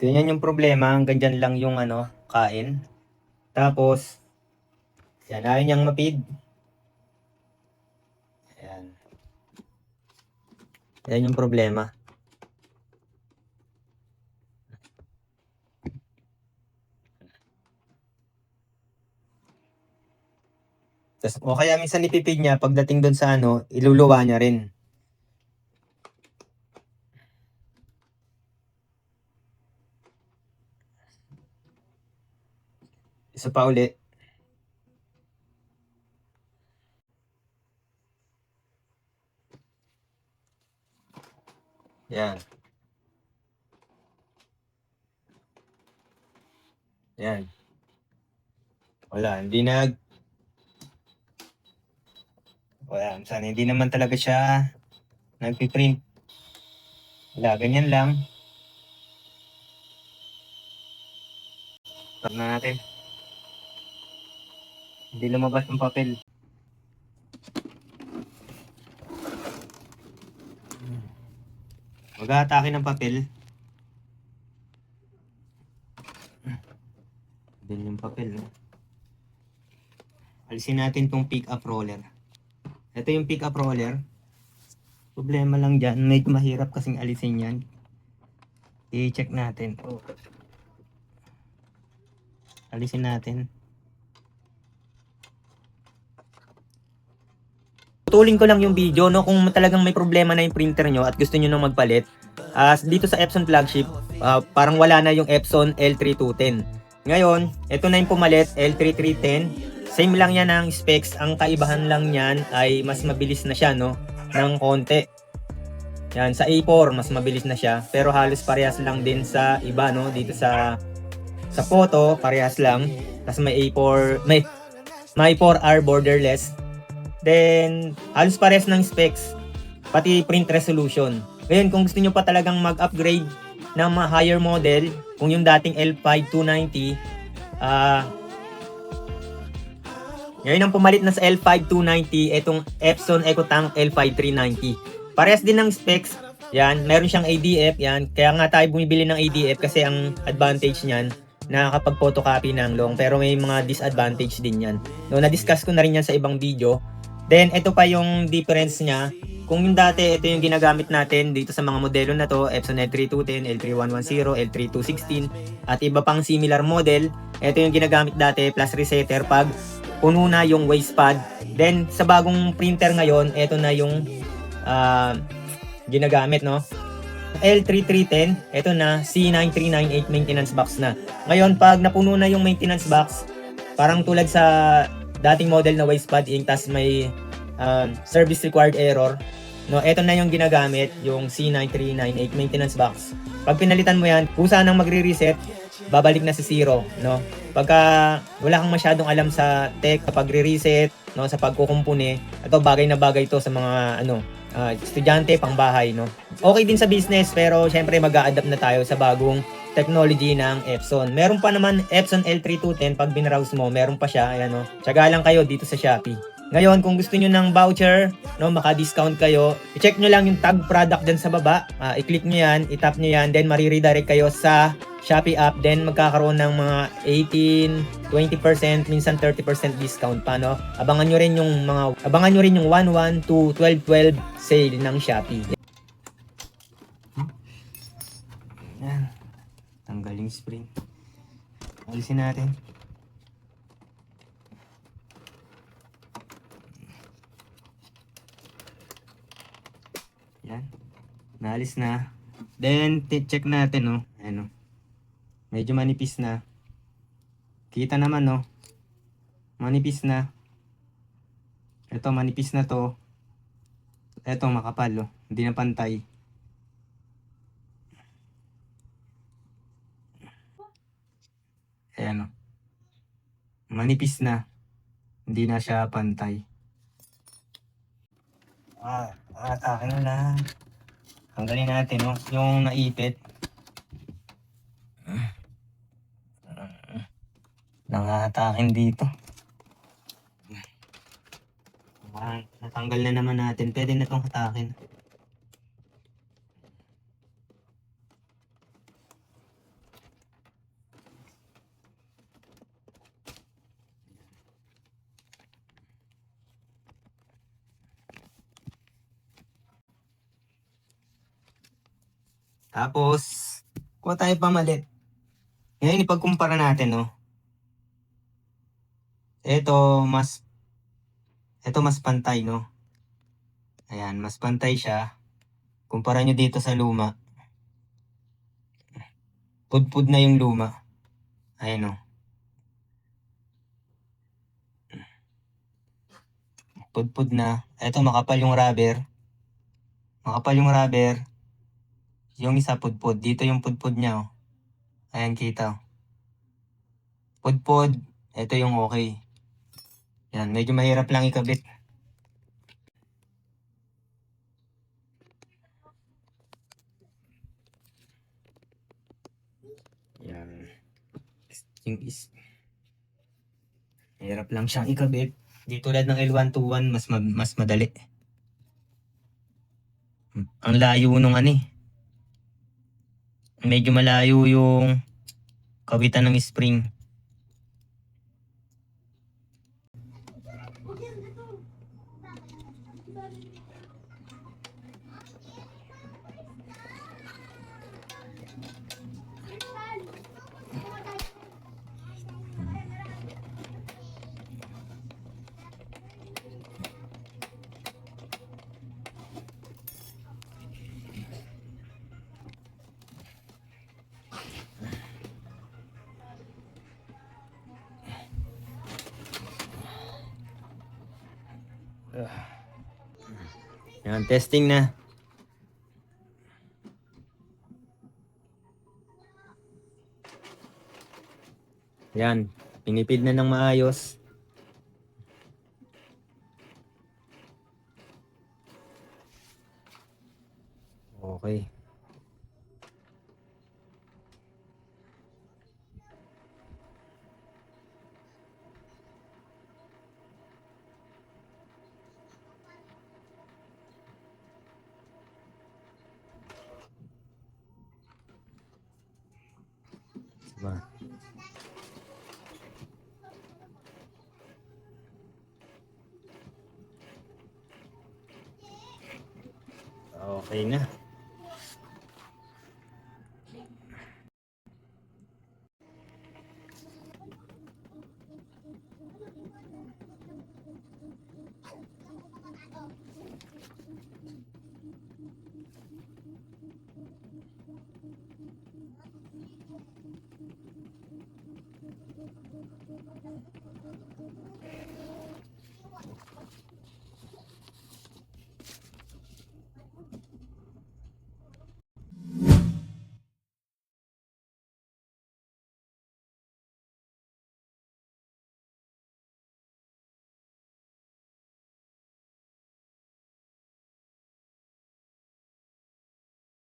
Ganyan yung problema, hanggang dyan lang yung kain. Tapos, yan, ayaw niyang mapid. Ayan. Yan yung problema. Tas, o kaya minsan ipipid niya, pagdating doon sa iluluwa niya rin. Isa pa uli. Yan. Yan. Wala, wala, minsan hindi naman talaga siya nagpiprint. Wala, ganyan lang. Tap na natin. Hindi lumabas yung papel. Mag-aatake ng papel. Din yung papel, no? Alisin natin tong pick up roller. Ito yung pick up roller. Problema lang dyan, medyo mahirap kasing alisin yan. I-check natin. Alisin natin. Tutuling ko lang yung video, no, kung talagang may problema na yung printer nyo at gusto nyo nang magpalit. Dito sa Epson flagship, parang wala na yung Epson L3210. Ngayon, ito na yung pumalit, L3310. Same lang yan ang specs, ang kaibahan lang yan ay mas mabilis na siya, no, ng konti. Yan, sa A4 mas mabilis na siya, pero halos parehas lang din sa iba, no, dito sa photo, parehas lang. Tapos may A4, may 4R borderless. Then, halos parehas ng specs, pati print resolution. Ngayon, kung gusto nyo pa talagang mag-upgrade ng mga higher model, kung yung dating L5290, ngayon ang pumalit na sa L5290, itong Epson EcoTank L5390. Parehas din ng specs, yan, meron siyang ADF, yan, kaya nga tayo bumibili ng ADF kasi ang advantage niyan, nakakapag-photocopy ng long, pero may mga disadvantage din yan. No, na-discuss ko na rin yan sa ibang video. Then, ito pa yung difference niya. Kung yung dati, ito yung ginagamit natin dito sa mga modelo na to, Epson L3210, L3110, L3216, at iba pang similar model. Ito yung ginagamit dati, plus resetter pag puno na yung waste pad. Then, sa bagong printer ngayon, ito na yung ginagamit, no? L3310, ito na, C9398 maintenance box na. Ngayon, pag napuno na yung maintenance box, parang tulad sa dating model na waste pad ink, tas may service required error, no, ito na yung ginagamit, yung C9398 maintenance box. Pag pinalitan mo yan, kung saan ang magre-reset, babalik na sa zero, no. Pagka wala kang masyadong alam sa tech, kapag re-reset, no, sa pagkukumpune, ito bagay na bagay to sa mga estudyante, pangbahay, no. Okay din sa business, pero syempre mag-a-adapt na tayo sa bagong technology ng Epson. Meron pa naman Epson L3210, pag binrowse mo, meron pa siya, ayan, no. Tsaga lang kayo dito sa Shopee. Ngayon, kung gusto nyo ng voucher, no, maka-discount kayo, i-check nyo lang yung tag product dyan sa baba, i-click nyo yan, i-tap nyo yan, then mariredirect kayo sa Shopee app, then magkakaroon ng mga 18, 20%, minsan 30% discount pa, no. Abangan nyo rin yung 1-1 to 12-12 sale ng Shopee. Yan. Tanggaling spring. Alisin natin. Yan. Naalis na. Then, check natin, no. Ano. Medyo manipis na. Kita naman, no. Manipis na. Ito, manipis na to. Ito, makapal, no. Hindi na pantay. Ayan, no. Manipis na. Hindi na siya pantay. Atake na lang. Tanggalin natin, no, yung naipit. Nangatakin dito. Natanggal na naman natin. Pwede na itong hatakin. Tapos, kuha tayo pamalit. Ngayon, ipagkumpara natin, no? Ito, mas pantay, no? Ayan, mas pantay siya. Kumpara nyo dito sa luma. Pudpud na yung luma. Ayan, no? Pudpud na. Ito, makapal yung rubber. Makapal yung rubber. Yung isa pudpud. Dito yung pudpud niya, oh. Ayan, kita, oh. Pudpud. Ito yung okay. Yan, medyo mahirap lang ikabit. Yan. Yung hirap lang siyang ikabit. Di tulad ng L121, mas madali. Ang layo nung ano eh. Medyo malayo yung kawitan ng spring. Yan, testing na. Yan, pinipid na ng maayos. Okay. Diba? Okay na.